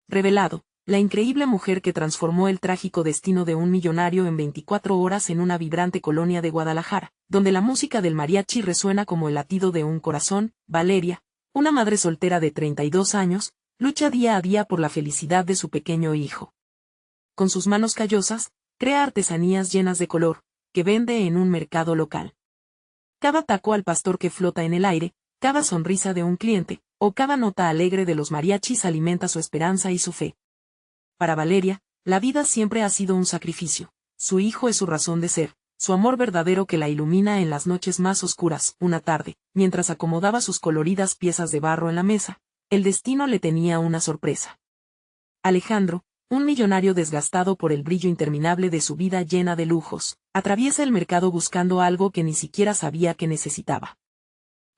revelado, la increíble mujer que transformó el trágico destino de un millonario en 24 horas en una vibrante colonia de Guadalajara, donde la música del mariachi resuena como el latido de un corazón. Valeria, una madre soltera de 32 años, lucha día a día por la felicidad de su pequeño hijo. Con sus manos callosas, crea artesanías llenas de color, que vende en un mercado local. Cada taco al pastor que flota en el aire, cada sonrisa de un cliente, o cada nota alegre de los mariachis alimenta su esperanza y su fe. Para Valeria, la vida siempre ha sido un sacrificio. Su hijo es su razón de ser, su amor verdadero que la ilumina en las noches más oscuras. Una tarde, mientras acomodaba sus coloridas piezas de barro en la mesa, el destino le tenía una sorpresa. Alejandro, un millonario desgastado por el brillo interminable de su vida llena de lujos, atraviesa el mercado buscando algo que ni siquiera sabía que necesitaba.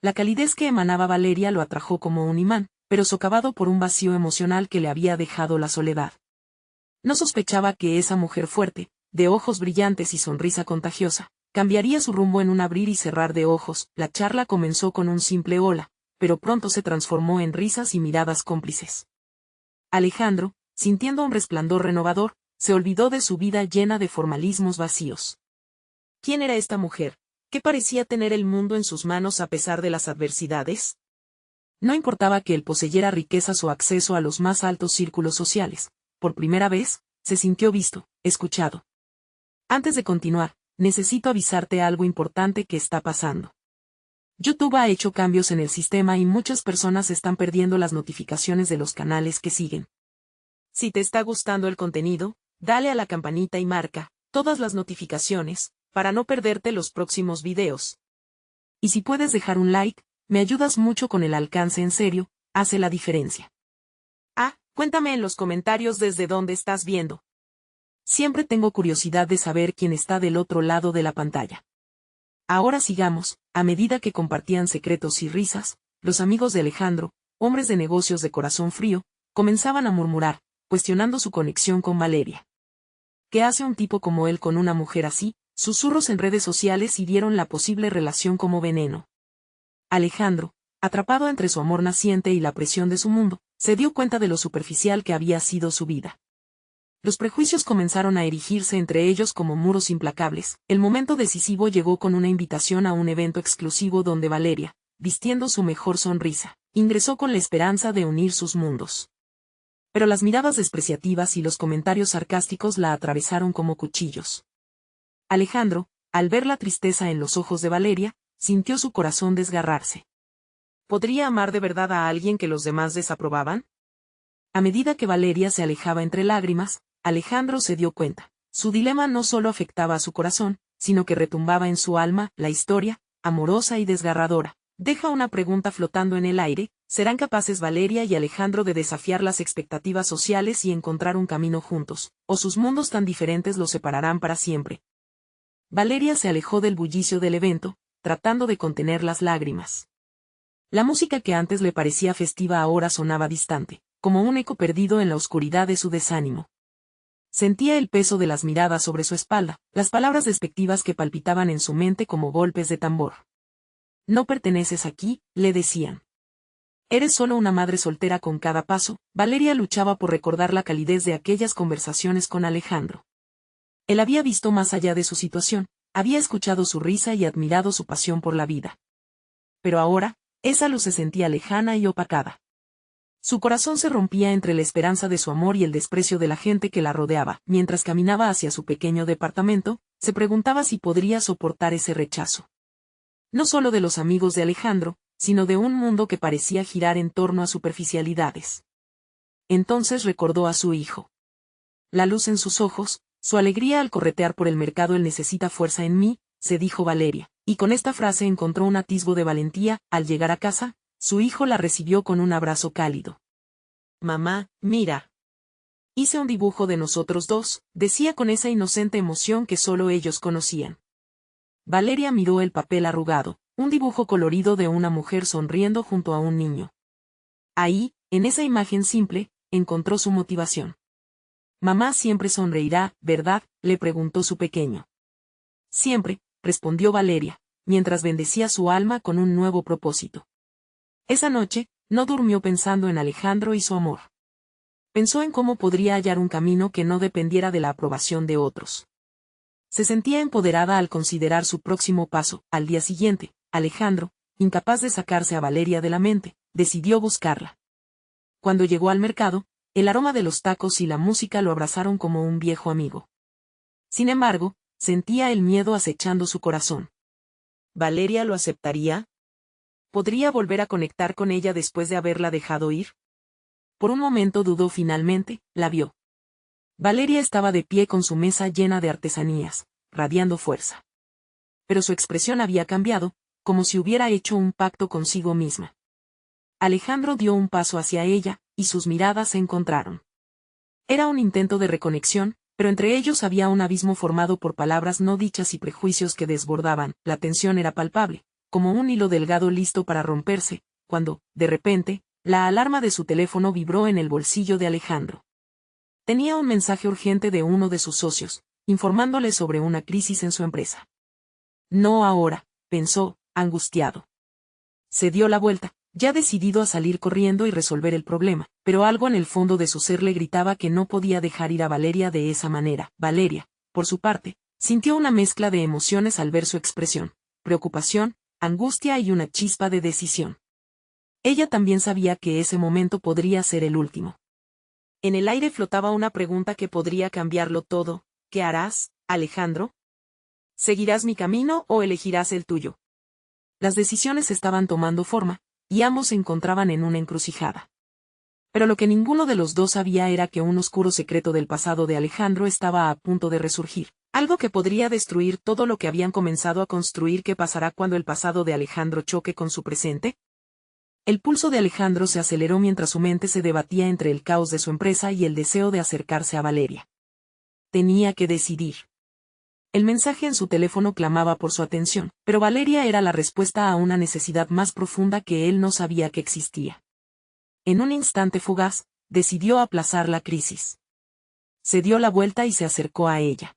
La calidez que emanaba Valeria lo atrajo como un imán, pero socavado por un vacío emocional que le había dejado la soledad. No sospechaba que esa mujer fuerte, de ojos brillantes y sonrisa contagiosa, cambiaría su rumbo en un abrir y cerrar de ojos. La charla comenzó con un simple hola, pero pronto se transformó en risas y miradas cómplices. Alejandro, sintiendo un resplandor renovador, se olvidó de su vida llena de formalismos vacíos. ¿Quién era esta mujer, que parecía tener el mundo en sus manos a pesar de las adversidades? No importaba que él poseyera riquezas o acceso a los más altos círculos sociales. Por primera vez, se sintió visto, escuchado. Antes de continuar, necesito avisarte algo importante que está pasando. YouTube ha hecho cambios en el sistema y muchas personas están perdiendo las notificaciones de los canales que siguen. Si te está gustando el contenido, dale a la campanita y marca todas las notificaciones, para no perderte los próximos videos. Y si puedes dejar un like, me ayudas mucho con el alcance. En serio, hace la diferencia. Cuéntame en los comentarios desde dónde estás viendo. Siempre tengo curiosidad de saber quién está del otro lado de la pantalla. Ahora sigamos. A medida que compartían secretos y risas, los amigos de Alejandro, hombres de negocios de corazón frío, comenzaban a murmurar, cuestionando su conexión con Valeria. ¿Qué hace un tipo como él con una mujer así? Susurros en redes sociales hirieron la posible relación como veneno. Alejandro, atrapado entre su amor naciente y la presión de su mundo, se dio cuenta de lo superficial que había sido su vida. Los prejuicios comenzaron a erigirse entre ellos como muros implacables. El momento decisivo llegó con una invitación a un evento exclusivo donde Valeria, vistiendo su mejor sonrisa, ingresó con la esperanza de unir sus mundos. Pero las miradas despreciativas y los comentarios sarcásticos la atravesaron como cuchillos. Alejandro, al ver la tristeza en los ojos de Valeria, sintió su corazón desgarrarse. ¿Podría amar de verdad a alguien que los demás desaprobaban? A medida que Valeria se alejaba entre lágrimas, Alejandro se dio cuenta. Su dilema no solo afectaba a su corazón, sino que retumbaba en su alma. La historia, amorosa y desgarradora, deja una pregunta flotando en el aire: ¿serán capaces Valeria y Alejandro de desafiar las expectativas sociales y encontrar un camino juntos, o sus mundos tan diferentes los separarán para siempre? Valeria se alejó del bullicio del evento, tratando de contener las lágrimas. La música que antes le parecía festiva ahora sonaba distante, como un eco perdido en la oscuridad de su desánimo. Sentía el peso de las miradas sobre su espalda, las palabras despectivas que palpitaban en su mente como golpes de tambor. No perteneces aquí, le decían. Eres solo una madre soltera. Con cada paso, Valeria luchaba por recordar la calidez de aquellas conversaciones con Alejandro. Él había visto más allá de su situación, había escuchado su risa y admirado su pasión por la vida. Pero ahora, esa luz se sentía lejana y opacada. Su corazón se rompía entre la esperanza de su amor y el desprecio de la gente que la rodeaba. Mientras caminaba hacia su pequeño departamento, se preguntaba si podría soportar ese rechazo. No solo de los amigos de Alejandro, sino de un mundo que parecía girar en torno a superficialidades. Entonces recordó a su hijo. La luz en sus ojos, su alegría al corretear por el mercado. Él necesita fuerza en mí, se dijo Valeria, y con esta frase encontró un atisbo de valentía. Al llegar a casa, su hijo la recibió con un abrazo cálido. Mamá, mira. Hice un dibujo de nosotros dos, decía con esa inocente emoción que solo ellos conocían. Valeria miró el papel arrugado, un dibujo colorido de una mujer sonriendo junto a un niño. Ahí, en esa imagen simple, encontró su motivación. Mamá siempre sonreirá, ¿verdad?, le preguntó su pequeño. Siempre, respondió Valeria, mientras bendecía su alma con un nuevo propósito. Esa noche, no durmió pensando en Alejandro y su amor. Pensó en cómo podría hallar un camino que no dependiera de la aprobación de otros. Se sentía empoderada al considerar su próximo paso. Al día siguiente, Alejandro, incapaz de sacarse a Valeria de la mente, decidió buscarla. Cuando llegó al mercado, el aroma de los tacos y la música lo abrazaron como un viejo amigo. Sin embargo, sentía el miedo acechando su corazón. ¿Valeria lo aceptaría? ¿Podría volver a conectar con ella después de haberla dejado ir? Por un momento dudó. Finalmente, la vio. Valeria estaba de pie con su mesa llena de artesanías, radiando fuerza. Pero su expresión había cambiado, como si hubiera hecho un pacto consigo misma. Alejandro dio un paso hacia ella, y sus miradas se encontraron. Era un intento de reconexión, pero entre ellos había un abismo formado por palabras no dichas y prejuicios que desbordaban. La tensión era palpable, como un hilo delgado listo para romperse, cuando, de repente, la alarma de su teléfono vibró en el bolsillo de Alejandro. Tenía un mensaje urgente de uno de sus socios, informándole sobre una crisis en su empresa. No ahora, pensó, angustiado. Se dio la vuelta, ya decidido a salir corriendo y resolver el problema, pero algo en el fondo de su ser le gritaba que no podía dejar ir a Valeria de esa manera. Valeria, por su parte, sintió una mezcla de emociones al ver su expresión: preocupación, angustia y una chispa de decisión. Ella también sabía que ese momento podría ser el último. En el aire flotaba una pregunta que podría cambiarlo todo. ¿Qué harás, Alejandro? ¿Seguirás mi camino o elegirás el tuyo? Las decisiones estaban tomando forma, y ambos se encontraban en una encrucijada. Pero lo que ninguno de los dos sabía era que un oscuro secreto del pasado de Alejandro estaba a punto de resurgir, algo que podría destruir todo lo que habían comenzado a construir. ¿Qué pasará cuando el pasado de Alejandro choque con su presente? El pulso de Alejandro se aceleró mientras su mente se debatía entre el caos de su empresa y el deseo de acercarse a Valeria. Tenía que decidir. El mensaje en su teléfono clamaba por su atención, pero Valeria era la respuesta a una necesidad más profunda que él no sabía que existía. En un instante fugaz, decidió aplazar la crisis. Se dio la vuelta y se acercó a ella.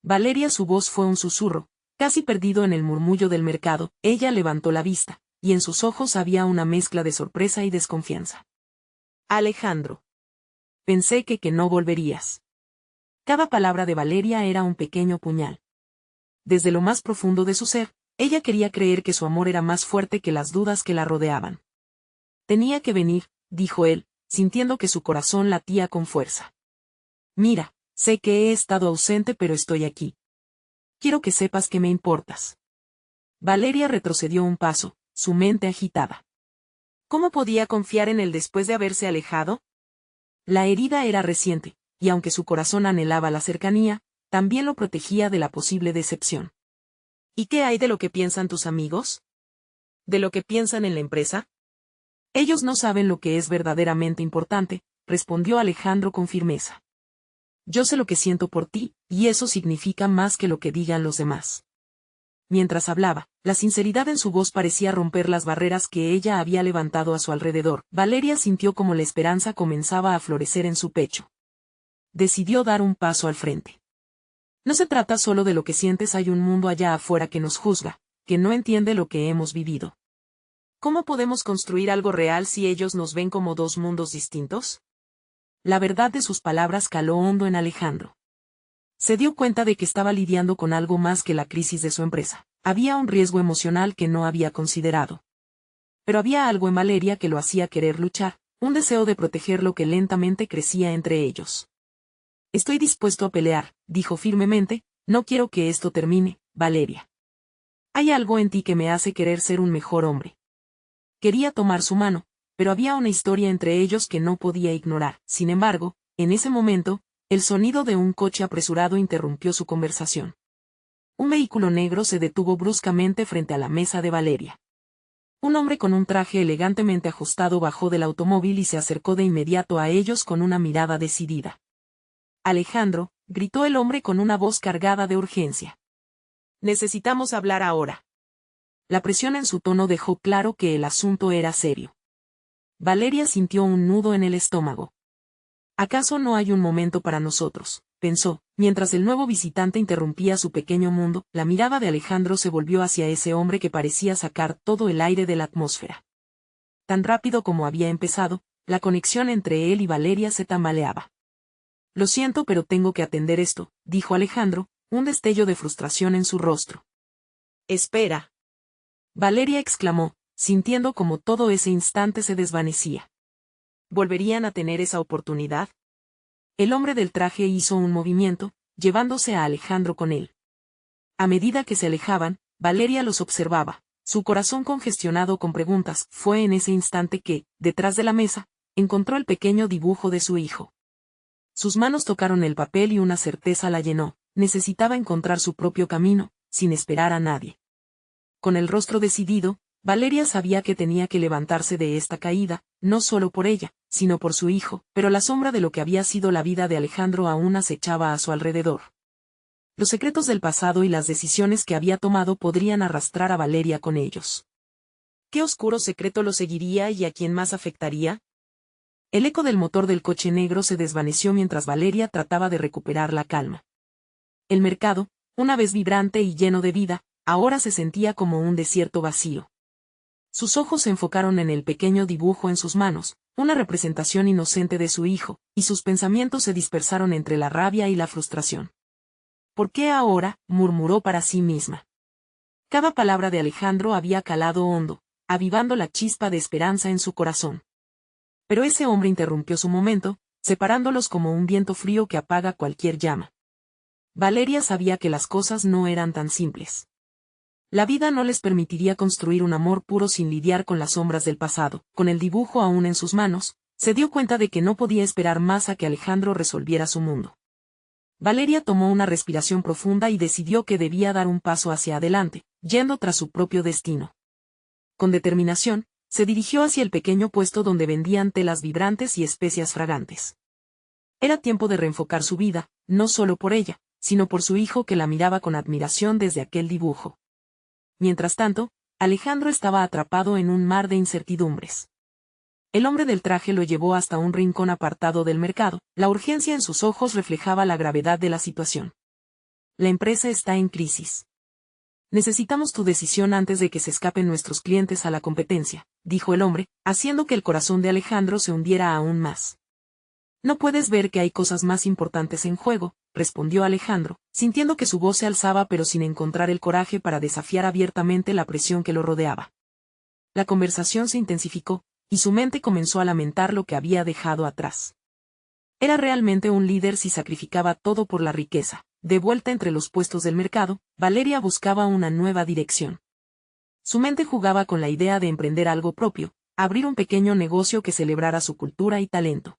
Valeria, su voz fue un susurro, casi perdido en el murmullo del mercado. Ella levantó la vista, y en sus ojos había una mezcla de sorpresa y desconfianza. Alejandro. Pensé que no volverías. Cada palabra de Valeria era un pequeño puñal. Desde lo más profundo de su ser, ella quería creer que su amor era más fuerte que las dudas que la rodeaban. Tenía que venir, dijo él, sintiendo que su corazón latía con fuerza. Mira, sé que he estado ausente, pero estoy aquí. Quiero que sepas que me importas. Valeria retrocedió un paso, su mente agitada. ¿Cómo podía confiar en él después de haberse alejado? La herida era reciente, y aunque su corazón anhelaba la cercanía, también lo protegía de la posible decepción. ¿Y qué hay de lo que piensan tus amigos? ¿De lo que piensan en la empresa? Ellos no saben lo que es verdaderamente importante, respondió Alejandro con firmeza. Yo sé lo que siento por ti, y eso significa más que lo que digan los demás. Mientras hablaba, la sinceridad en su voz parecía romper las barreras que ella había levantado a su alrededor. Valeria sintió como la esperanza comenzaba a florecer en su pecho. Decidió dar un paso al frente. No se trata solo de lo que sientes, hay un mundo allá afuera que nos juzga, que no entiende lo que hemos vivido. ¿Cómo podemos construir algo real si ellos nos ven como dos mundos distintos? La verdad de sus palabras caló hondo en Alejandro. Se dio cuenta de que estaba lidiando con algo más que la crisis de su empresa. Había un riesgo emocional que no había considerado. Pero había algo en Valeria que lo hacía querer luchar, un deseo de proteger lo que lentamente crecía entre ellos. Estoy dispuesto a pelear, dijo firmemente, no quiero que esto termine, Valeria. Hay algo en ti que me hace querer ser un mejor hombre. Quería tomar su mano, pero había una historia entre ellos que no podía ignorar. Sin embargo, en ese momento, el sonido de un coche apresurado interrumpió su conversación. Un vehículo negro se detuvo bruscamente frente a la mesa de Valeria. Un hombre con un traje elegantemente ajustado bajó del automóvil y se acercó de inmediato a ellos con una mirada decidida. Alejandro, gritó el hombre con una voz cargada de urgencia. Necesitamos hablar ahora. La presión en su tono dejó claro que el asunto era serio. Valeria sintió un nudo en el estómago. ¿Acaso no hay un momento para nosotros?, pensó, mientras el nuevo visitante interrumpía su pequeño mundo. La mirada de Alejandro se volvió hacia ese hombre que parecía sacar todo el aire de la atmósfera. Tan rápido como había empezado, la conexión entre él y Valeria se tambaleaba. Lo siento, pero tengo que atender esto, dijo Alejandro, un destello de frustración en su rostro. Espera. Valeria exclamó, sintiendo como todo ese instante se desvanecía. ¿Volverían a tener esa oportunidad? El hombre del traje hizo un movimiento, llevándose a Alejandro con él. A medida que se alejaban, Valeria los observaba, su corazón congestionado con preguntas. Fue en ese instante que, detrás de la mesa, encontró el pequeño dibujo de su hijo. Sus manos tocaron el papel y una certeza la llenó: necesitaba encontrar su propio camino, sin esperar a nadie. Con el rostro decidido, Valeria sabía que tenía que levantarse de esta caída, no solo por ella, sino por su hijo, pero la sombra de lo que había sido la vida de Alejandro aún acechaba a su alrededor. Los secretos del pasado y las decisiones que había tomado podrían arrastrar a Valeria con ellos. ¿Qué oscuro secreto lo seguiría y a quién más afectaría? El eco del motor del coche negro se desvaneció mientras Valeria trataba de recuperar la calma. El mercado, una vez vibrante y lleno de vida, ahora se sentía como un desierto vacío. Sus ojos se enfocaron en el pequeño dibujo en sus manos, una representación inocente de su hijo, y sus pensamientos se dispersaron entre la rabia y la frustración. ¿Por qué ahora?, murmuró para sí misma. Cada palabra de Alejandro había calado hondo, avivando la chispa de esperanza en su corazón. Pero ese hombre interrumpió su momento, separándolos como un viento frío que apaga cualquier llama. Valeria sabía que las cosas no eran tan simples. La vida no les permitiría construir un amor puro sin lidiar con las sombras del pasado. Con el dibujo aún en sus manos, se dio cuenta de que no podía esperar más a que Alejandro resolviera su mundo. Valeria tomó una respiración profunda y decidió que debía dar un paso hacia adelante, yendo tras su propio destino. Con determinación, se dirigió hacia el pequeño puesto donde vendían telas vibrantes y especias fragantes. Era tiempo de reenfocar su vida, no solo por ella, sino por su hijo que la miraba con admiración desde aquel dibujo. Mientras tanto, Alejandro estaba atrapado en un mar de incertidumbres. El hombre del traje lo llevó hasta un rincón apartado del mercado. La urgencia en sus ojos reflejaba la gravedad de la situación. La empresa está en crisis. Necesitamos tu decisión antes de que se escapen nuestros clientes a la competencia, dijo el hombre, haciendo que el corazón de Alejandro se hundiera aún más. No puedes ver que hay cosas más importantes en juego, respondió Alejandro, sintiendo que su voz se alzaba pero sin encontrar el coraje para desafiar abiertamente la presión que lo rodeaba. La conversación se intensificó, y su mente comenzó a lamentar lo que había dejado atrás. Era realmente un líder si sacrificaba todo por la riqueza. De vuelta entre los puestos del mercado, Valeria buscaba una nueva dirección. Su mente jugaba con la idea de emprender algo propio, abrir un pequeño negocio que celebrara su cultura y talento.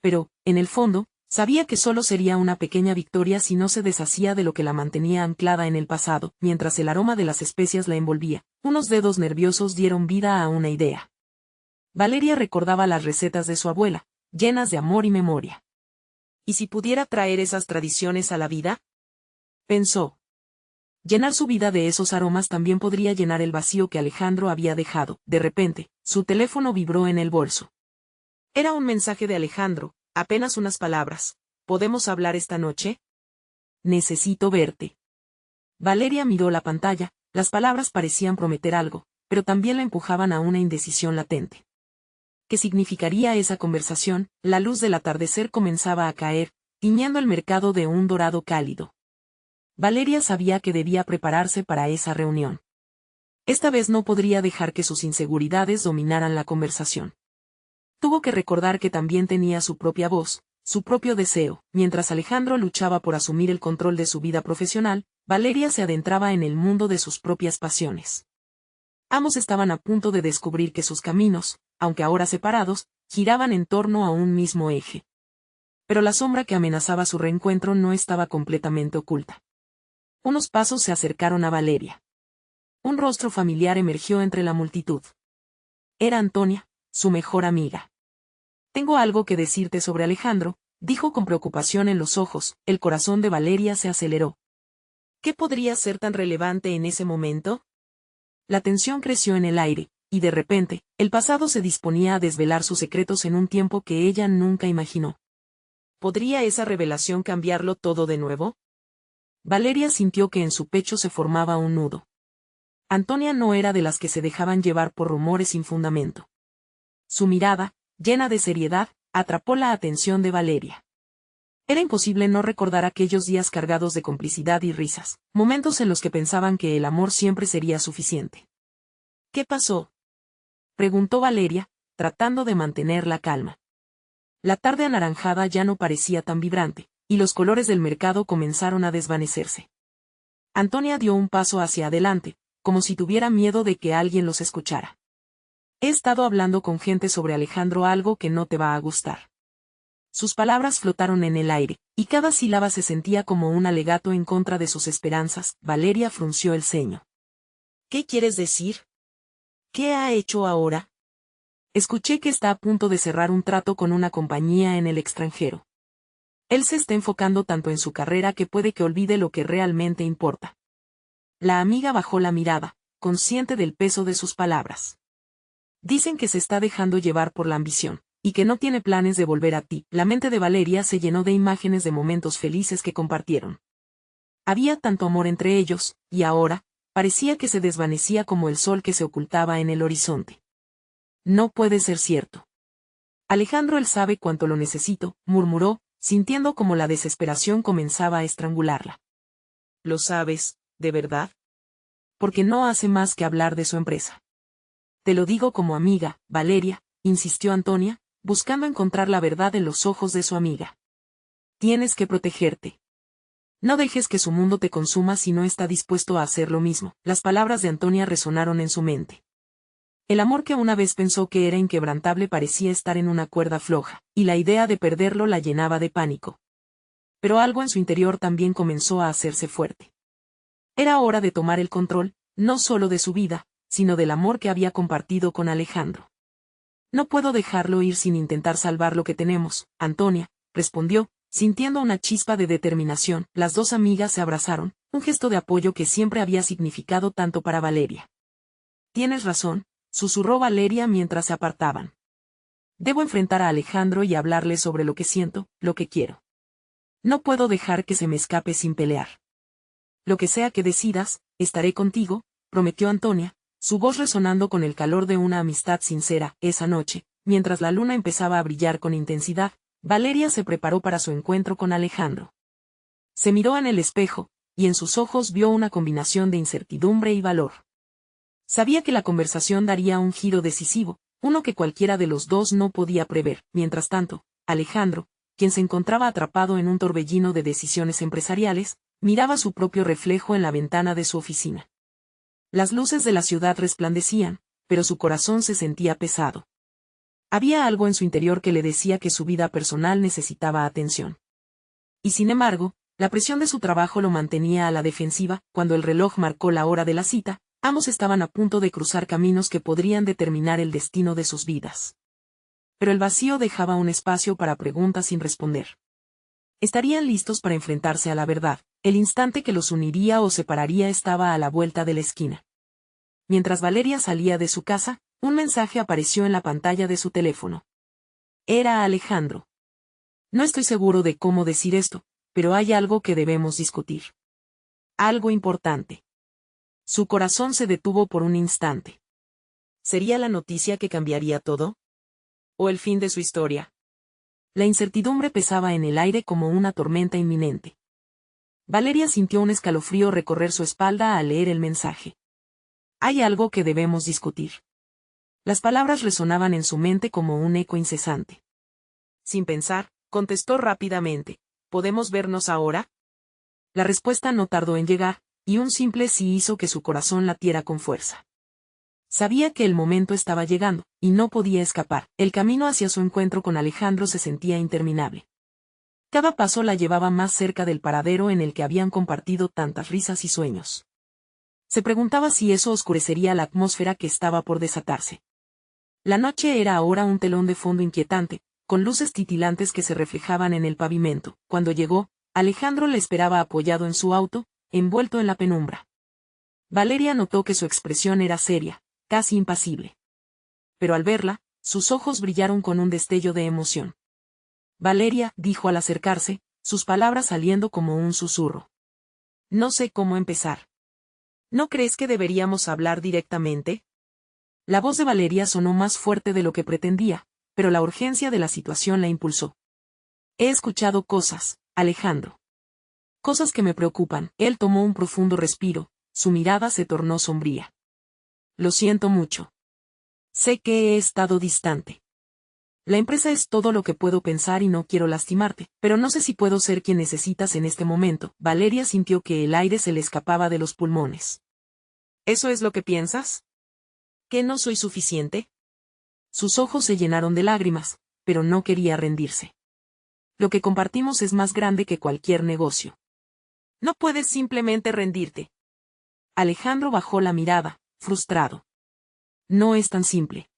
Pero, en el fondo, sabía que solo sería una pequeña victoria si no se deshacía de lo que la mantenía anclada en el pasado. Mientras el aroma de las especias la envolvía, unos dedos nerviosos dieron vida a una idea. Valeria recordaba las recetas de su abuela, llenas de amor y memoria. ¿Y si pudiera traer esas tradiciones a la vida? Pensó. Llenar su vida de esos aromas también podría llenar el vacío que Alejandro había dejado. De repente, su teléfono vibró en el bolso. Era un mensaje de Alejandro, apenas unas palabras. ¿Podemos hablar esta noche? Necesito verte. Valeria miró la pantalla, las palabras parecían prometer algo, pero también la empujaban a una indecisión latente. ¿Qué significaría esa conversación? La luz del atardecer comenzaba a caer, tiñendo el mercado de un dorado cálido. Valeria sabía que debía prepararse para esa reunión. Esta vez no podría dejar que sus inseguridades dominaran la conversación. Tuvo que recordar que también tenía su propia voz, su propio deseo. Mientras Alejandro luchaba por asumir el control de su vida profesional, Valeria se adentraba en el mundo de sus propias pasiones. Ambos estaban a punto de descubrir que sus caminos, aunque ahora separados, giraban en torno a un mismo eje. Pero la sombra que amenazaba su reencuentro no estaba completamente oculta. Unos pasos se acercaron a Valeria. Un rostro familiar emergió entre la multitud. Era Antonia, su mejor amiga. Tengo algo que decirte sobre Alejandro, dijo con preocupación en los ojos. El corazón de Valeria se aceleró. ¿Qué podría ser tan relevante en ese momento? La tensión creció en el aire, y de repente, el pasado se disponía a desvelar sus secretos en un tiempo que ella nunca imaginó. ¿Podría esa revelación cambiarlo todo de nuevo? Valeria sintió que en su pecho se formaba un nudo. Antonia no era de las que se dejaban llevar por rumores sin fundamento. Su mirada, llena de seriedad, atrapó la atención de Valeria. Era imposible no recordar aquellos días cargados de complicidad y risas, momentos en los que pensaban que el amor siempre sería suficiente. ¿Qué pasó?, preguntó Valeria, tratando de mantener la calma. La tarde anaranjada ya no parecía tan vibrante, y los colores del mercado comenzaron a desvanecerse. Antonia dio un paso hacia adelante, como si tuviera miedo de que alguien los escuchara. He estado hablando con gente sobre Alejandro, algo que no te va a gustar. Sus palabras flotaron en el aire, y cada sílaba se sentía como un alegato en contra de sus esperanzas. Valeria frunció el ceño. ¿Qué quieres decir? ¿Qué ha hecho ahora? Escuché que está a punto de cerrar un trato con una compañía en el extranjero. Él se está enfocando tanto en su carrera que puede que olvide lo que realmente importa. La amiga bajó la mirada, consciente del peso de sus palabras. Dicen que se está dejando llevar por la ambición, y que no tiene planes de volver a ti. La mente de Valeria se llenó de imágenes de momentos felices que compartieron. Había tanto amor entre ellos, y ahora, parecía que se desvanecía como el sol que se ocultaba en el horizonte. No puede ser cierto. Alejandro, él sabe cuánto lo necesito, murmuró, sintiendo como la desesperación comenzaba a estrangularla. ¿Lo sabes, de verdad? Porque no hace más que hablar de su empresa. Te lo digo como amiga, Valeria, insistió Antonia, buscando encontrar la verdad en los ojos de su amiga. Tienes que protegerte. No dejes que su mundo te consuma si no está dispuesto a hacer lo mismo. Las palabras de Antonia resonaron en su mente. El amor que una vez pensó que era inquebrantable parecía estar en una cuerda floja, y la idea de perderlo la llenaba de pánico. Pero algo en su interior también comenzó a hacerse fuerte. Era hora de tomar el control, no solo de su vida, sino del amor que había compartido con Alejandro. No puedo dejarlo ir sin intentar salvar lo que tenemos, Antonia, respondió, sintiendo una chispa de determinación. Las dos amigas se abrazaron, un gesto de apoyo que siempre había significado tanto para Valeria. Tienes razón, susurró Valeria mientras se apartaban. Debo enfrentar a Alejandro y hablarle sobre lo que siento, lo que quiero. No puedo dejar que se me escape sin pelear. Lo que sea que decidas, estaré contigo, prometió Antonia, su voz resonando con el calor de una amistad sincera. Esa noche, mientras la luna empezaba a brillar con intensidad, Valeria se preparó para su encuentro con Alejandro. Se miró en el espejo, y en sus ojos vio una combinación de incertidumbre y valor. Sabía que la conversación daría un giro decisivo, uno que cualquiera de los dos no podía prever. Mientras tanto, Alejandro, quien se encontraba atrapado en un torbellino de decisiones empresariales, miraba su propio reflejo en la ventana de su oficina. Las luces de la ciudad resplandecían, pero su corazón se sentía pesado. Había algo en su interior que le decía que su vida personal necesitaba atención. Y sin embargo, la presión de su trabajo lo mantenía a la defensiva. Cuando el reloj marcó la hora de la cita, ambos estaban a punto de cruzar caminos que podrían determinar el destino de sus vidas. Pero el vacío dejaba un espacio para preguntas sin responder. Estarían listos para enfrentarse a la verdad. El instante que los uniría o separaría estaba a la vuelta de la esquina. Mientras Valeria salía de su casa, un mensaje apareció en la pantalla de su teléfono. Era Alejandro. No estoy seguro de cómo decir esto, pero hay algo que debemos discutir. Algo importante. Su corazón se detuvo por un instante. ¿Sería la noticia que cambiaría todo? ¿O el fin de su historia? La incertidumbre pesaba en el aire como una tormenta inminente. Valeria sintió un escalofrío recorrer su espalda al leer el mensaje. Hay algo que debemos discutir. Las palabras resonaban en su mente como un eco incesante. Sin pensar, contestó rápidamente, ¿podemos vernos ahora? La respuesta no tardó en llegar, y un simple sí hizo que su corazón latiera con fuerza. Sabía que el momento estaba llegando, y no podía escapar. El camino hacia su encuentro con Alejandro se sentía interminable. Cada paso la llevaba más cerca del paradero en el que habían compartido tantas risas y sueños. Se preguntaba si eso oscurecería la atmósfera que estaba por desatarse. La noche era ahora un telón de fondo inquietante, con luces titilantes que se reflejaban en el pavimento. Cuando llegó, Alejandro le esperaba apoyado en su auto, envuelto en la penumbra. Valeria notó que su expresión era seria, casi impasible. Pero al verla, sus ojos brillaron con un destello de emoción. Valeria, dijo al acercarse, sus palabras saliendo como un susurro. No sé cómo empezar. ¿No crees que deberíamos hablar directamente? La voz de Valeria sonó más fuerte de lo que pretendía, pero la urgencia de la situación la impulsó. He escuchado cosas, Alejandro. Cosas que me preocupan. Él tomó un profundo respiro, su mirada se tornó sombría. Lo siento mucho. Sé que he estado distante. La empresa es todo lo que puedo pensar y no quiero lastimarte, pero no sé si puedo ser quien necesitas en este momento. Valeria sintió que el aire se le escapaba de los pulmones. ¿Eso es lo que piensas? ¿Que no soy suficiente? Sus ojos se llenaron de lágrimas, pero no quería rendirse. Lo que compartimos es más grande que cualquier negocio. No puedes simplemente rendirte. Alejandro bajó la mirada, frustrado. No es tan simple.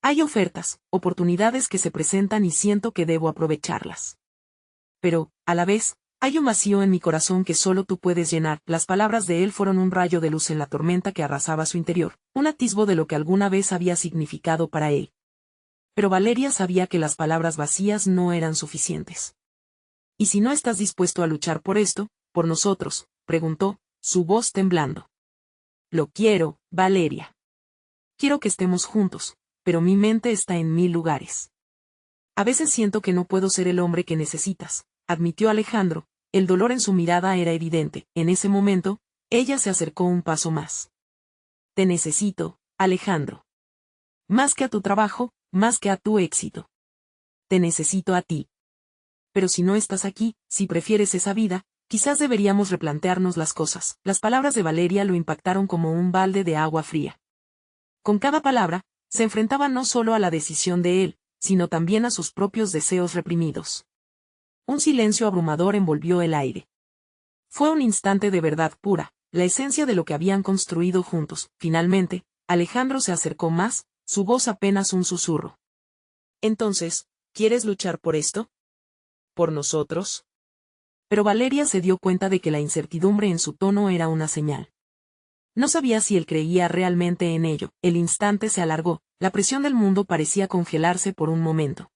Hay ofertas, oportunidades que se presentan y siento que debo aprovecharlas. Pero, a la vez, hay un vacío en mi corazón que solo tú puedes llenar. Las palabras de él fueron un rayo de luz en la tormenta que arrasaba su interior, un atisbo de lo que alguna vez había significado para él. Pero Valeria sabía que las palabras vacías no eran suficientes. ¿Y si no estás dispuesto a luchar por esto, por nosotros?, preguntó, su voz temblando. Lo quiero, Valeria. Quiero que estemos juntos, pero mi mente está en 1000 lugares. A veces siento que no puedo ser el hombre que necesitas, admitió Alejandro, el dolor en su mirada era evidente. En ese momento, ella se acercó un paso más. Te necesito, Alejandro. Más que a tu trabajo, más que a tu éxito. Te necesito a ti. Pero si no estás aquí, si prefieres esa vida, quizás deberíamos replantearnos las cosas. Las palabras de Valeria lo impactaron como un balde de agua fría. Con cada palabra, se enfrentaba no solo a la decisión de él, sino también a sus propios deseos reprimidos. Un silencio abrumador envolvió el aire. Fue un instante de verdad pura, la esencia de lo que habían construido juntos. Finalmente, Alejandro se acercó más, su voz apenas un susurro. Entonces, ¿quieres luchar por esto? ¿Por nosotros? Pero Valeria se dio cuenta de que la incertidumbre en su tono era una señal. No sabía si él creía realmente en ello. El instante se alargó, la presión del mundo parecía congelarse por un momento.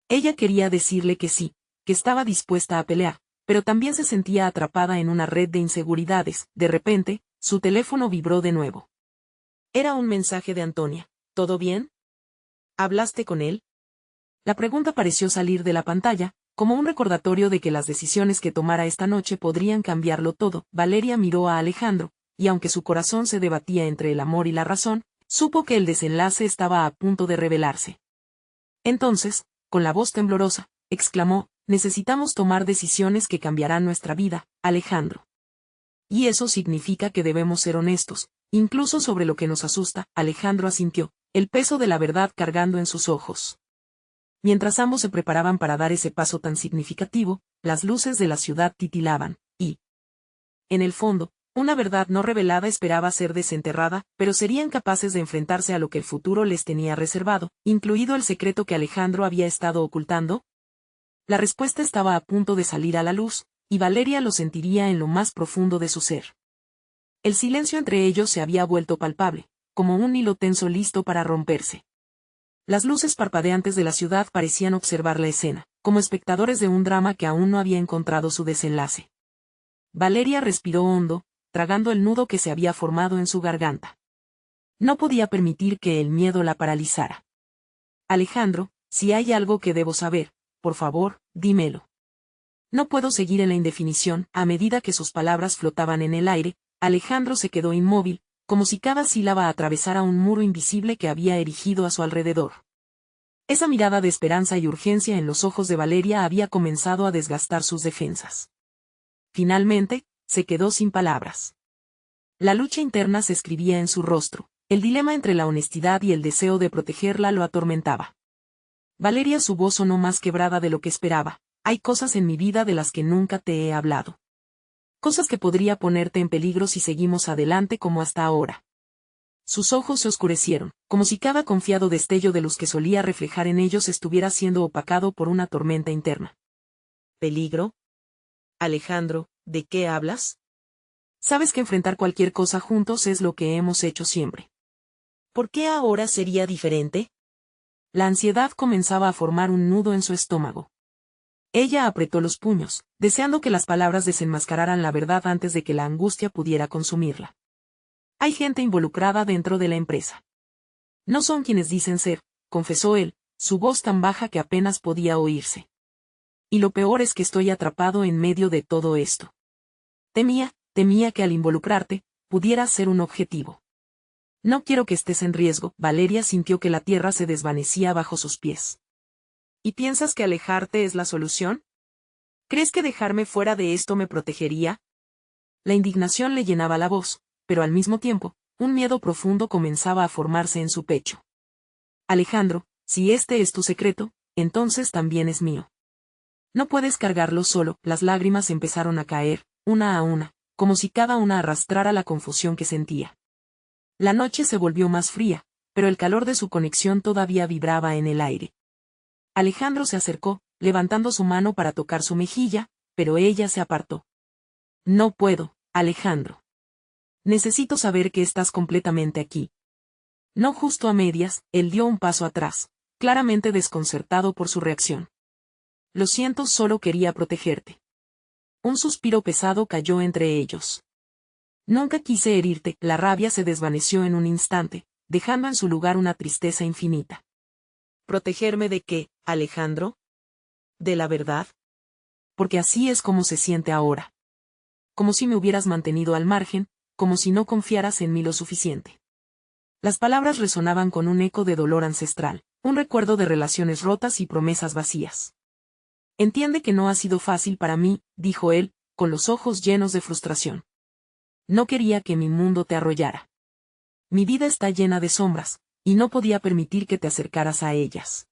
Ella quería decirle que sí, que estaba dispuesta a pelear, pero también se sentía atrapada en una red de inseguridades. De repente, su teléfono vibró de nuevo. Era un mensaje de Antonia. ¿Todo bien? ¿Hablaste con él? La pregunta pareció salir de la pantalla, como un recordatorio de que las decisiones que tomara esta noche podrían cambiarlo todo. Valeria miró a Alejandro, y aunque su corazón se debatía entre el amor y la razón, supo que el desenlace estaba a punto de revelarse. Entonces, con la voz temblorosa, exclamó, necesitamos tomar decisiones que cambiarán nuestra vida, Alejandro. Y eso significa que debemos ser honestos, incluso sobre lo que nos asusta. Alejandro asintió, el peso de la verdad cargando en sus ojos. Mientras ambos se preparaban para dar ese paso tan significativo, las luces de la ciudad titilaban, y, en el fondo, una verdad no revelada esperaba ser desenterrada, pero serían capaces de enfrentarse a lo que el futuro les tenía reservado, incluido el secreto que Alejandro había estado ocultando. La respuesta estaba a punto de salir a la luz, y Valeria lo sentiría en lo más profundo de su ser. El silencio entre ellos se había vuelto palpable, como un hilo tenso listo para romperse. Las luces parpadeantes de la ciudad parecían observar la escena, como espectadores de un drama que aún no había encontrado su desenlace. Valeria respiró hondo, tragando el nudo que se había formado en su garganta. No podía permitir que el miedo la paralizara. Alejandro, si hay algo que debo saber, por favor, dímelo. No puedo seguir en la indefinición. A medida que sus palabras flotaban en el aire, Alejandro se quedó inmóvil, como si cada sílaba atravesara un muro invisible que había erigido a su alrededor. Esa mirada de esperanza y urgencia en los ojos de Valeria había comenzado a desgastar sus defensas. Finalmente, se quedó sin palabras. La lucha interna se escribía en su rostro, el dilema entre la honestidad y el deseo de protegerla lo atormentaba. Valeria, su voz sonó más quebrada de lo que esperaba. Hay cosas en mi vida de las que nunca te he hablado. Cosas que podría ponerte en peligro si seguimos adelante como hasta ahora. Sus ojos se oscurecieron, como si cada confiado destello de luz que solía reflejar en ellos estuviera siendo opacado por una tormenta interna. ¿Peligro? Alejandro, ¿de qué hablas? Sabes que enfrentar cualquier cosa juntos es lo que hemos hecho siempre. ¿Por qué ahora sería diferente? La ansiedad comenzaba a formar un nudo en su estómago. Ella apretó los puños, deseando que las palabras desenmascararan la verdad antes de que la angustia pudiera consumirla. Hay gente involucrada dentro de la empresa. No son quienes dicen ser, confesó él, su voz tan baja que apenas podía oírse. Y lo peor es que estoy atrapado en medio de todo esto. Temía que al involucrarte, pudiera ser un objetivo. No quiero que estés en riesgo. Valeria sintió que la tierra se desvanecía bajo sus pies. ¿Y piensas que alejarte es la solución? ¿Crees que dejarme fuera de esto me protegería? La indignación le llenaba la voz, pero al mismo tiempo, un miedo profundo comenzaba a formarse en su pecho. Alejandro, si este es tu secreto, entonces también es mío. No puedes cargarlo solo. Las lágrimas empezaron a caer, una a una, como si cada una arrastrara la confusión que sentía. La noche se volvió más fría, pero el calor de su conexión todavía vibraba en el aire. Alejandro se acercó, levantando su mano para tocar su mejilla, pero ella se apartó. No puedo, Alejandro. Necesito saber que estás completamente aquí. No justo a medias, él dio un paso atrás, claramente desconcertado por su reacción. Lo siento, solo quería protegerte. Un suspiro pesado cayó entre ellos. Nunca quise herirte. La rabia se desvaneció en un instante, dejando en su lugar una tristeza infinita. ¿Protegerme de qué, Alejandro? ¿De la verdad? Porque así es como se siente ahora. Como si me hubieras mantenido al margen, como si no confiaras en mí lo suficiente. Las palabras resonaban con un eco de dolor ancestral, un recuerdo de relaciones rotas y promesas vacías. Entiende que no ha sido fácil para mí, dijo él, con los ojos llenos de frustración. No quería que mi mundo te arrollara. Mi vida está llena de sombras, y no podía permitir que te acercaras a ellas.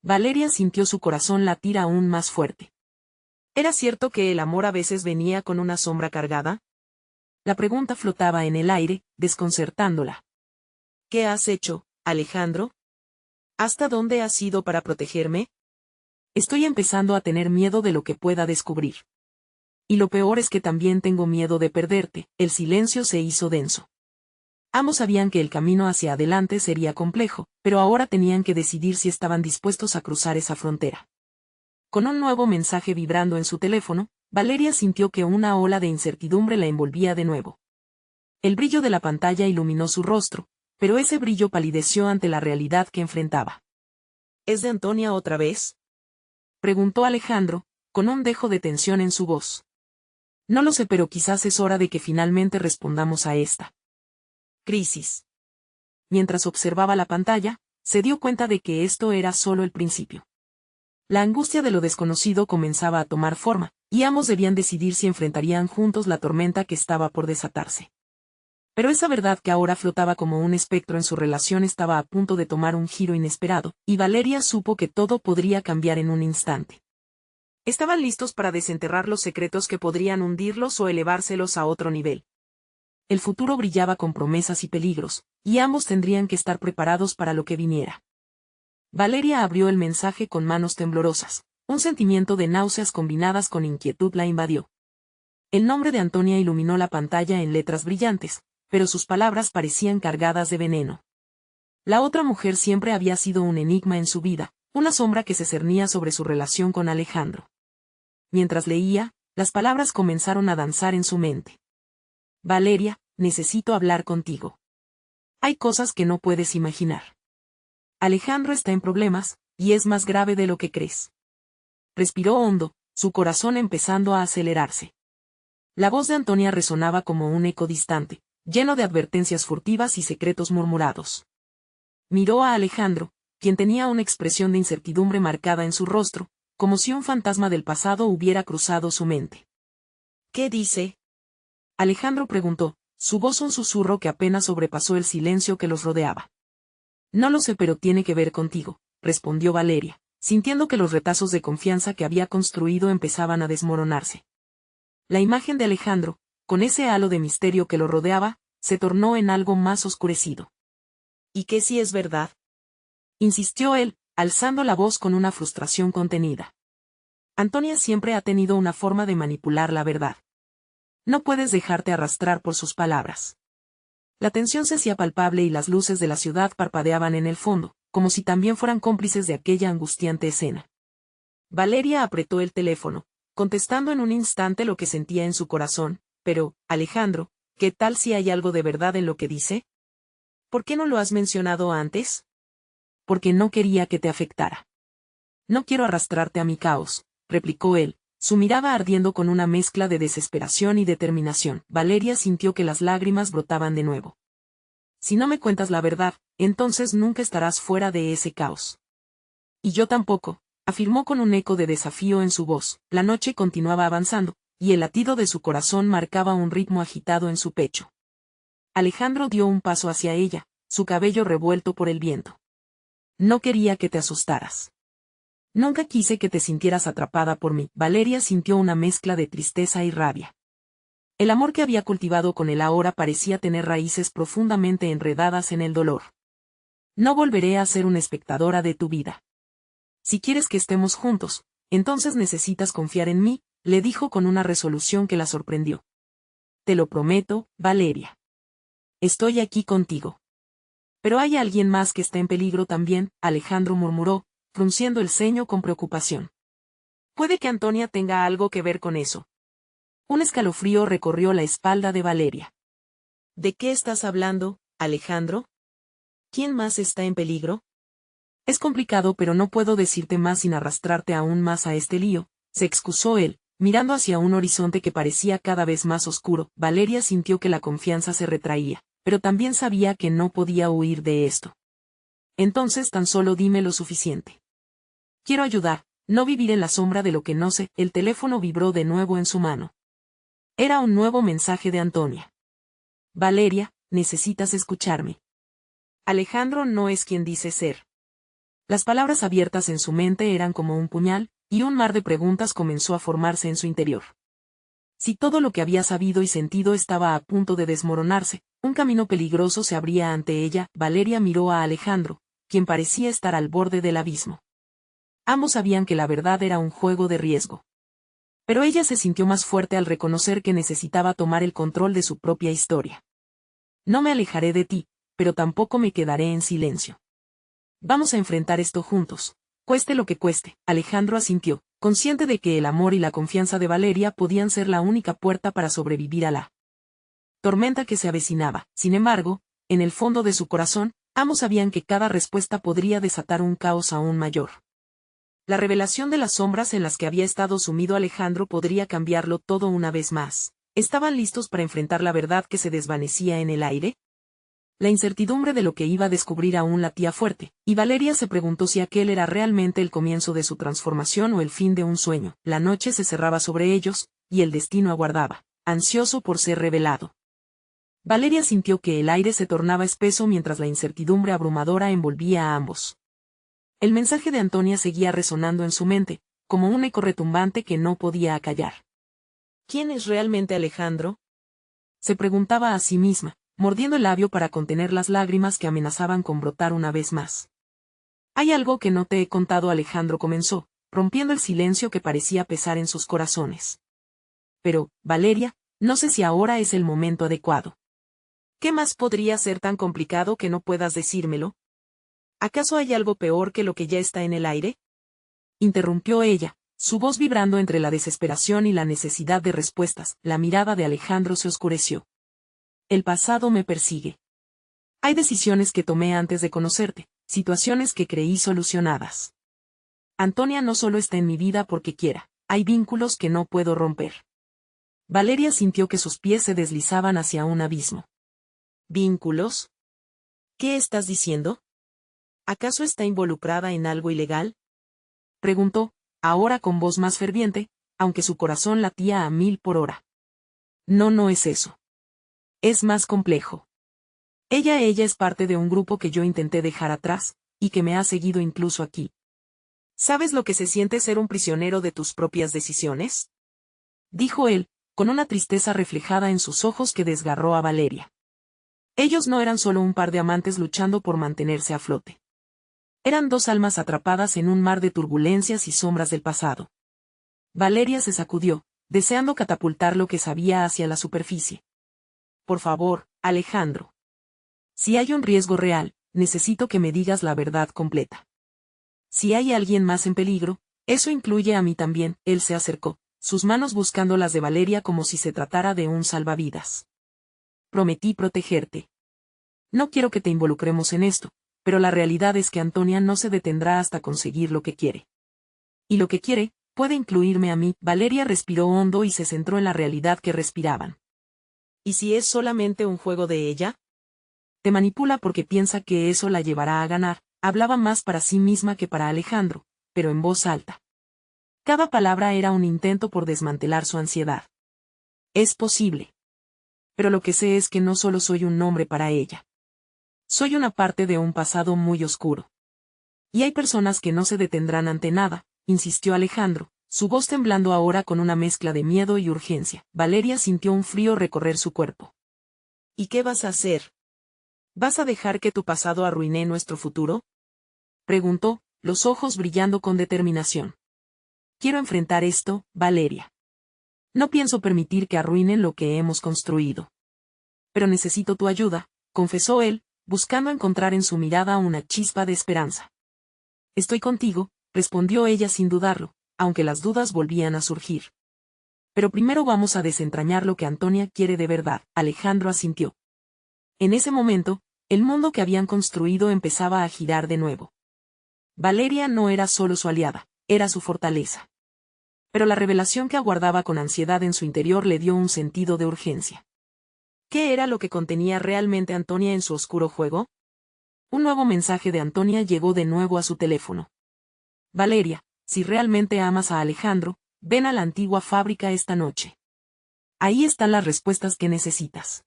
Valeria sintió su corazón latir aún más fuerte. ¿Era cierto que el amor a veces venía con una sombra cargada? La pregunta flotaba en el aire, desconcertándola. ¿Qué has hecho, Alejandro? ¿Hasta dónde has ido para protegerme? Estoy empezando a tener miedo de lo que pueda descubrir. Y lo peor es que también tengo miedo de perderte. El silencio se hizo denso. Ambos sabían que el camino hacia adelante sería complejo, pero ahora tenían que decidir si estaban dispuestos a cruzar esa frontera. Con un nuevo mensaje vibrando en su teléfono, Valeria sintió que una ola de incertidumbre la envolvía de nuevo. El brillo de la pantalla iluminó su rostro, pero ese brillo palideció ante la realidad que enfrentaba. ¿Es de Antonia otra vez?, preguntó Alejandro, con un dejo de tensión en su voz. No lo sé, pero quizás es hora de que finalmente respondamos a esta crisis. Mientras observaba la pantalla, se dio cuenta de que esto era solo el principio. La angustia de lo desconocido comenzaba a tomar forma, y ambos debían decidir si enfrentarían juntos la tormenta que estaba por desatarse. Pero esa verdad que ahora flotaba como un espectro en su relación estaba a punto de tomar un giro inesperado, y Valeria supo que todo podría cambiar en un instante. Estaban listos para desenterrar los secretos que podrían hundirlos o elevárselos a otro nivel. El futuro brillaba con promesas y peligros, y ambos tendrían que estar preparados para lo que viniera. Valeria abrió el mensaje con manos temblorosas. Un sentimiento de náuseas combinadas con inquietud la invadió. El nombre de Antonia iluminó la pantalla en letras brillantes, pero sus palabras parecían cargadas de veneno. La otra mujer siempre había sido un enigma en su vida, una sombra que se cernía sobre su relación con Alejandro. Mientras leía, las palabras comenzaron a danzar en su mente. Valeria, necesito hablar contigo. Hay cosas que no puedes imaginar. Alejandro está en problemas, y es más grave de lo que crees. Respiró hondo, su corazón empezando a acelerarse. La voz de Antonia resonaba como un eco distante, lleno de advertencias furtivas y secretos murmurados. Miró a Alejandro, quien tenía una expresión de incertidumbre marcada en su rostro, como si un fantasma del pasado hubiera cruzado su mente. ¿Qué dice?, Alejandro preguntó, su voz un susurro que apenas sobrepasó el silencio que los rodeaba. No lo sé, pero tiene que ver contigo, respondió Valeria, sintiendo que los retazos de confianza que había construido empezaban a desmoronarse. La imagen de Alejandro, con ese halo de misterio que lo rodeaba, se tornó en algo más oscurecido. ¿Y qué si es verdad?, insistió él, alzando la voz con una frustración contenida. Antonia siempre ha tenido una forma de manipular la verdad. No puedes dejarte arrastrar por sus palabras. La tensión se hacía palpable y las luces de la ciudad parpadeaban en el fondo, como si también fueran cómplices de aquella angustiante escena. Valeria apretó el teléfono, contestando en un instante lo que sentía en su corazón, pero, Alejandro, ¿qué tal si hay algo de verdad en lo que dice? ¿Por qué no lo has mencionado antes? porque no quería que te afectara. No quiero arrastrarte a mi caos, replicó él, su mirada ardiendo con una mezcla de desesperación y determinación. Valeria sintió que las lágrimas brotaban de nuevo. Si no me cuentas la verdad, entonces nunca estarás fuera de ese caos. Y yo tampoco, afirmó con un eco de desafío en su voz. La noche continuaba avanzando, y el latido de su corazón marcaba un ritmo agitado en su pecho. Alejandro dio un paso hacia ella, su cabello revuelto por el viento. No quería que te asustaras. Nunca quise que te sintieras atrapada por mí. Valeria sintió una mezcla de tristeza y rabia. El amor que había cultivado con él ahora parecía tener raíces profundamente enredadas en el dolor. No volveré a ser una espectadora de tu vida. Si quieres que estemos juntos, entonces necesitas confiar en mí, le dijo con una resolución que la sorprendió. Te lo prometo, Valeria. Estoy aquí contigo. Pero hay alguien más que está en peligro también, Alejandro murmuró, frunciendo el ceño con preocupación. Puede que Antonia tenga algo que ver con eso. Un escalofrío recorrió la espalda de Valeria. ¿De qué estás hablando, Alejandro? ¿Quién más está en peligro? Es complicado, pero no puedo decirte más sin arrastrarte aún más a este lío, se excusó él, mirando hacia un horizonte que parecía cada vez más oscuro. Valeria sintió que la confianza se retraía, pero también sabía que no podía huir de esto. Entonces tan solo dime lo suficiente. Quiero ayudar, no vivir en la sombra de lo que no sé. El teléfono vibró de nuevo en su mano. Era un nuevo mensaje de Antonia. Valeria, necesitas escucharme. Alejandro no es quien dice ser. Las palabras abiertas en su mente eran como un puñal, y un mar de preguntas comenzó a formarse en su interior. Si todo lo que había sabido y sentido estaba a punto de desmoronarse, un camino peligroso se abría ante ella. Valeria miró a Alejandro, quien parecía estar al borde del abismo. Ambos sabían que la verdad era un juego de riesgo. Pero ella se sintió más fuerte al reconocer que necesitaba tomar el control de su propia historia. No me alejaré de ti, pero tampoco me quedaré en silencio. Vamos a enfrentar esto juntos, cueste lo que cueste. Alejandro asintió, consciente de que el amor y la confianza de Valeria podían ser la única puerta para sobrevivir a la tormenta que se avecinaba. Sin embargo, en el fondo de su corazón, ambos sabían que cada respuesta podría desatar un caos aún mayor. La revelación de las sombras en las que había estado sumido Alejandro podría cambiarlo todo una vez más. ¿Estaban listos para enfrentar la verdad que se desvanecía en el aire? La incertidumbre de lo que iba a descubrir aún latía fuerte, y Valeria se preguntó si aquel era realmente el comienzo de su transformación o el fin de un sueño. La noche se cerraba sobre ellos, y el destino aguardaba, ansioso por ser revelado. Valeria sintió que el aire se tornaba espeso mientras la incertidumbre abrumadora envolvía a ambos. El mensaje de Antonia seguía resonando en su mente, como un eco retumbante que no podía acallar. ¿Quién es realmente Alejandro? Se preguntaba a sí misma, mordiendo el labio para contener las lágrimas que amenazaban con brotar una vez más. Hay algo que no te he contado. Alejandro comenzó, rompiendo el silencio que parecía pesar en sus corazones. Pero, Valeria, no sé si ahora es el momento adecuado. ¿Qué más podría ser tan complicado que no puedas decírmelo? ¿Acaso hay algo peor que lo que ya está en el aire? Interrumpió ella, su voz vibrando entre la desesperación y la necesidad de respuestas. La mirada de Alejandro se oscureció. El pasado me persigue. Hay decisiones que tomé antes de conocerte, situaciones que creí solucionadas. Antonia no solo está en mi vida porque quiera, hay vínculos que no puedo romper. Valeria sintió que sus pies se deslizaban hacia un abismo. ¿Vínculos? ¿Qué estás diciendo? ¿Acaso está involucrada en algo ilegal? Preguntó, ahora con voz más ferviente, aunque su corazón latía a 1000 por hora. No es eso. Es más complejo. Ella es parte de un grupo que yo intenté dejar atrás, y que me ha seguido incluso aquí. ¿Sabes lo que se siente ser un prisionero de tus propias decisiones? Dijo él, con una tristeza reflejada en sus ojos que desgarró a Valeria. Ellos no eran solo un par de amantes luchando por mantenerse a flote. Eran dos almas atrapadas en un mar de turbulencias y sombras del pasado. Valeria se sacudió, deseando catapultar lo que sabía hacia la superficie. Por favor, Alejandro. Si hay un riesgo real, necesito que me digas la verdad completa. Si hay alguien más en peligro, eso incluye a mí también. Él se acercó, sus manos buscando las de Valeria como si se tratara de un salvavidas. Prometí protegerte. No quiero que te involucremos en esto, Pero la realidad es que Antonia no se detendrá hasta conseguir lo que quiere. Y lo que quiere, puede incluirme a mí. Valeria respiró hondo y se centró en la realidad que respiraban. ¿Y si es solamente un juego de ella? Te manipula porque piensa que eso la llevará a ganar. Hablaba más para sí misma que para Alejandro, pero en voz alta. Cada palabra era un intento por desmantelar su ansiedad. Es posible. Pero lo que sé es que no solo soy un nombre para ella. Soy una parte de un pasado muy oscuro. Y hay personas que no se detendrán ante nada, insistió Alejandro, su voz temblando ahora con una mezcla de miedo y urgencia. Valeria sintió un frío recorrer su cuerpo. ¿Y qué vas a hacer? ¿Vas a dejar que tu pasado arruine nuestro futuro? Preguntó, los ojos brillando con determinación. Quiero enfrentar esto, Valeria. No pienso permitir que arruinen lo que hemos construido. Pero necesito tu ayuda, confesó él, buscando encontrar en su mirada una chispa de esperanza. Estoy contigo, respondió ella sin dudarlo, aunque las dudas volvían a surgir. Pero primero vamos a desentrañar lo que Antonia quiere de verdad. Alejandro asintió. En ese momento, el mundo que habían construido empezaba a girar de nuevo. Valeria no era solo su aliada, era su fortaleza. Pero la revelación que aguardaba con ansiedad en su interior le dio un sentido de urgencia. ¿Qué era lo que contenía realmente Antonia en su oscuro juego? Un nuevo mensaje de Antonia llegó de nuevo a su teléfono. Valeria, si realmente amas a Alejandro, ven a la antigua fábrica esta noche. Ahí están las respuestas que necesitas.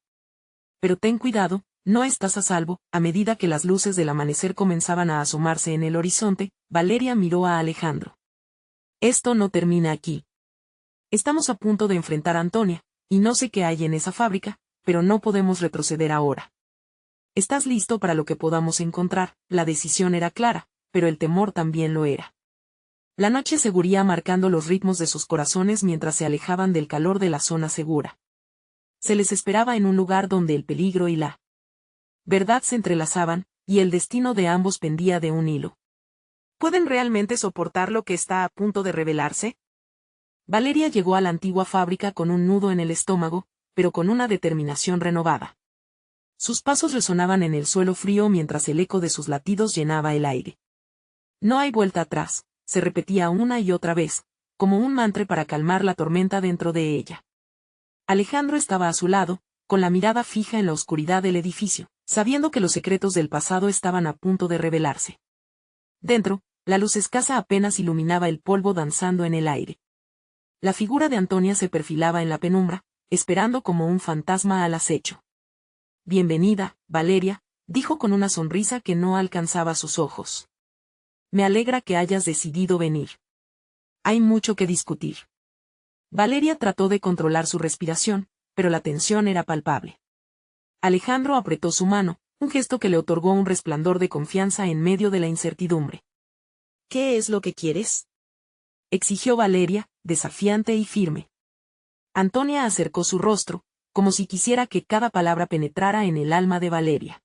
Pero ten cuidado, no estás a salvo. A medida que las luces del amanecer comenzaban a asomarse en el horizonte, Valeria miró a Alejandro. Esto no termina aquí. Estamos a punto de enfrentar a Antonia, y no sé qué hay en esa fábrica, pero no podemos retroceder ahora. ¿Estás listo para lo que podamos encontrar? La decisión era clara, pero el temor también lo era. La noche seguiría marcando los ritmos de sus corazones mientras se alejaban del calor de la zona segura. Se les esperaba en un lugar donde el peligro y la verdad se entrelazaban, y el destino de ambos pendía de un hilo. ¿Pueden realmente soportar lo que está a punto de revelarse? Valeria llegó a la antigua fábrica con un nudo en el estómago, pero con una determinación renovada. Sus pasos resonaban en el suelo frío mientras el eco de sus latidos llenaba el aire. No hay vuelta atrás, se repetía una y otra vez, como un mantra para calmar la tormenta dentro de ella. Alejandro estaba a su lado, con la mirada fija en la oscuridad del edificio, sabiendo que los secretos del pasado estaban a punto de revelarse. Dentro, la luz escasa apenas iluminaba el polvo danzando en el aire. La figura de Antonia se perfilaba en la penumbra, esperando como un fantasma al acecho. Bienvenida, Valeria, dijo con una sonrisa que no alcanzaba sus ojos. Me alegra que hayas decidido venir. Hay mucho que discutir. Valeria trató de controlar su respiración, pero la tensión era palpable. Alejandro apretó su mano, un gesto que le otorgó un resplandor de confianza en medio de la incertidumbre. ¿Qué es lo que quieres? Exigió Valeria, desafiante y firme. Antonia acercó su rostro, como si quisiera que cada palabra penetrara en el alma de Valeria.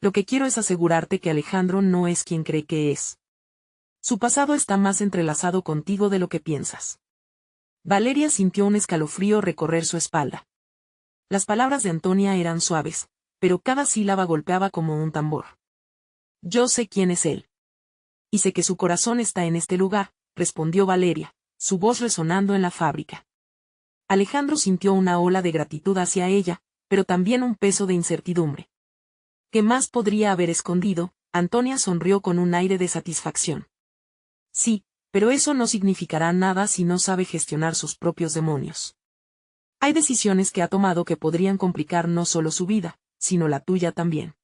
Lo que quiero es asegurarte que Alejandro no es quien cree que es. Su pasado está más entrelazado contigo de lo que piensas. Valeria sintió un escalofrío recorrer su espalda. Las palabras de Antonia eran suaves, pero cada sílaba golpeaba como un tambor. Yo sé quién es él. Y sé que su corazón está en este lugar, respondió Valeria, su voz resonando en la fábrica. Alejandro sintió una ola de gratitud hacia ella, pero también un peso de incertidumbre. ¿Qué más podría haber escondido? Antonia sonrió con un aire de satisfacción. Sí, pero eso no significará nada si no sabe gestionar sus propios demonios. Hay decisiones que ha tomado que podrían complicar no solo su vida, sino la tuya también.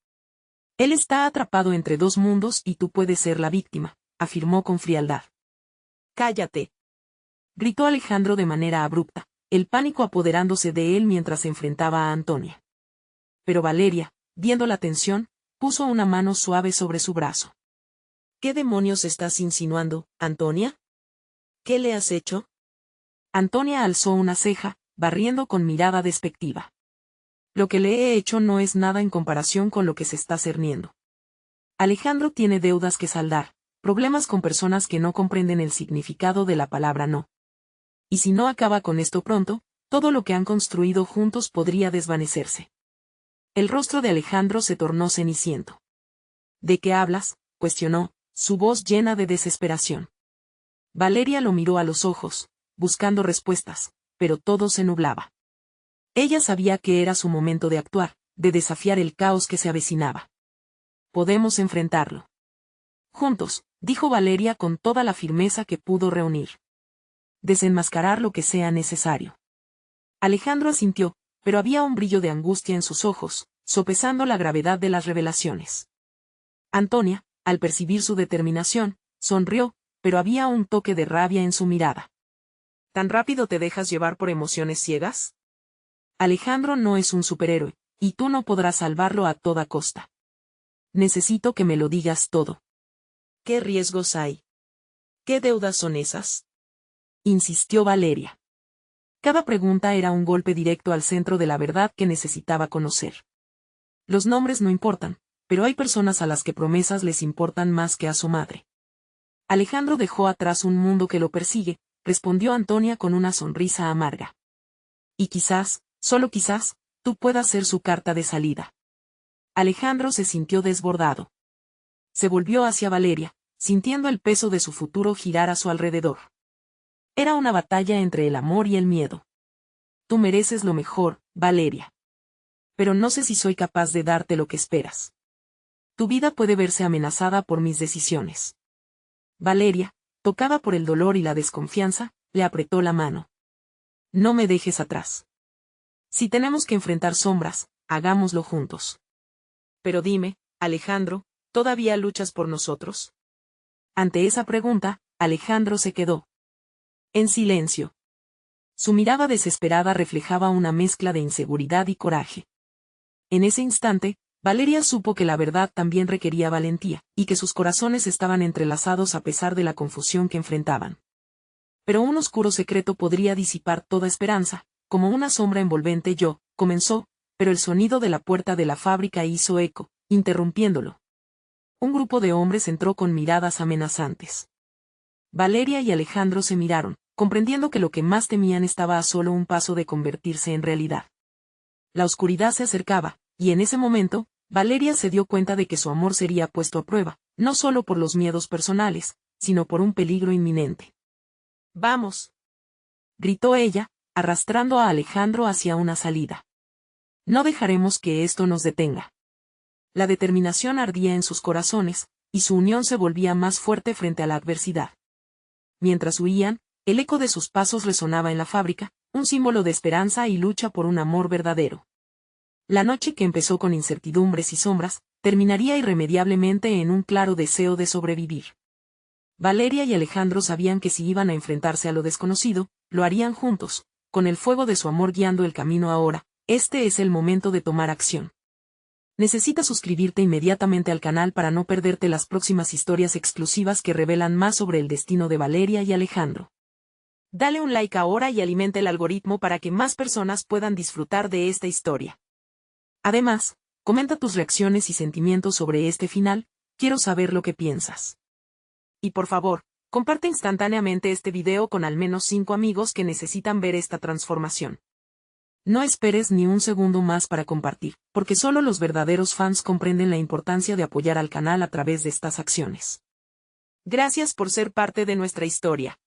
Él está atrapado entre dos mundos y tú puedes ser la víctima, afirmó con frialdad. Cállate, gritó Alejandro de manera abrupta, el pánico apoderándose de él mientras se enfrentaba a Antonia. Pero Valeria, viendo la tensión, puso una mano suave sobre su brazo. ¿Qué demonios estás insinuando, Antonia? ¿Qué le has hecho? Antonia alzó una ceja, barriendo con mirada despectiva. Lo que le he hecho no es nada en comparación con lo que se está cerniendo. Alejandro tiene deudas que saldar, problemas con personas que no comprenden el significado de la palabra no. Y si no acaba con esto pronto, todo lo que han construido juntos podría desvanecerse. El rostro de Alejandro se tornó ceniciento. ¿De qué hablas?, cuestionó, su voz llena de desesperación. Valeria lo miró a los ojos, buscando respuestas, pero todo se nublaba. Ella sabía que era su momento de actuar, de desafiar el caos que se avecinaba. Podemos enfrentarlo. Juntos, dijo Valeria con toda la firmeza que pudo reunir. Desenmascarar lo que sea necesario. Alejandro asintió, pero había un brillo de angustia en sus ojos, sopesando la gravedad de las revelaciones. Antonia, al percibir su determinación, sonrió, pero había un toque de rabia en su mirada. ¿Tan rápido te dejas llevar por emociones ciegas? Alejandro no es un superhéroe, y tú no podrás salvarlo a toda costa. Necesito que me lo digas todo. ¿Qué riesgos hay? ¿Qué deudas son esas?, insistió Valeria. Cada pregunta era un golpe directo al centro de la verdad que necesitaba conocer. Los nombres no importan, pero hay personas a las que promesas les importan más que a su madre. Alejandro dejó atrás un mundo que lo persigue, respondió Antonia con una sonrisa amarga. Y quizás, solo quizás, tú puedas ser su carta de salida. Alejandro se sintió desbordado. Se volvió hacia Valeria, sintiendo el peso de su futuro girar a su alrededor. Era una batalla entre el amor y el miedo. Tú mereces lo mejor, Valeria. Pero no sé si soy capaz de darte lo que esperas. Tu vida puede verse amenazada por mis decisiones. Valeria, tocada por el dolor y la desconfianza, le apretó la mano. No me dejes atrás. Si tenemos que enfrentar sombras, hagámoslo juntos. Pero dime, Alejandro, ¿todavía luchas por nosotros? Ante esa pregunta, Alejandro se quedó en silencio. Su mirada desesperada reflejaba una mezcla de inseguridad y coraje. En ese instante, Valeria supo que la verdad también requería valentía, y que sus corazones estaban entrelazados a pesar de la confusión que enfrentaban. Pero un oscuro secreto podría disipar toda esperanza, como una sombra envolvente comenzó, pero el sonido de la puerta de la fábrica hizo eco, interrumpiéndolo. Un grupo de hombres entró con miradas amenazantes. Valeria y Alejandro se miraron, comprendiendo que lo que más temían estaba a solo un paso de convertirse en realidad. La oscuridad se acercaba, y en ese momento, Valeria se dio cuenta de que su amor sería puesto a prueba, no solo por los miedos personales, sino por un peligro inminente. «Vamos», gritó ella, arrastrando a Alejandro hacia una salida. «No dejaremos que esto nos detenga». La determinación ardía en sus corazones, y su unión se volvía más fuerte frente a la adversidad. Mientras huían, el eco de sus pasos resonaba en la fábrica, un símbolo de esperanza y lucha por un amor verdadero. La noche que empezó con incertidumbres y sombras, terminaría irremediablemente en un claro deseo de sobrevivir. Valeria y Alejandro sabían que si iban a enfrentarse a lo desconocido, lo harían juntos, con el fuego de su amor guiando el camino ahora. Este es el momento de tomar acción. Necesitas suscribirte inmediatamente al canal para no perderte las próximas historias exclusivas que revelan más sobre el destino de Valeria y Alejandro. Dale un like ahora y alimenta el algoritmo para que más personas puedan disfrutar de esta historia. Además, comenta tus reacciones y sentimientos sobre este final, quiero saber lo que piensas. Y por favor, comparte instantáneamente este video con al menos 5 amigos que necesitan ver esta transformación. No esperes ni un segundo más para compartir, porque solo los verdaderos fans comprenden la importancia de apoyar al canal a través de estas acciones. Gracias por ser parte de nuestra historia.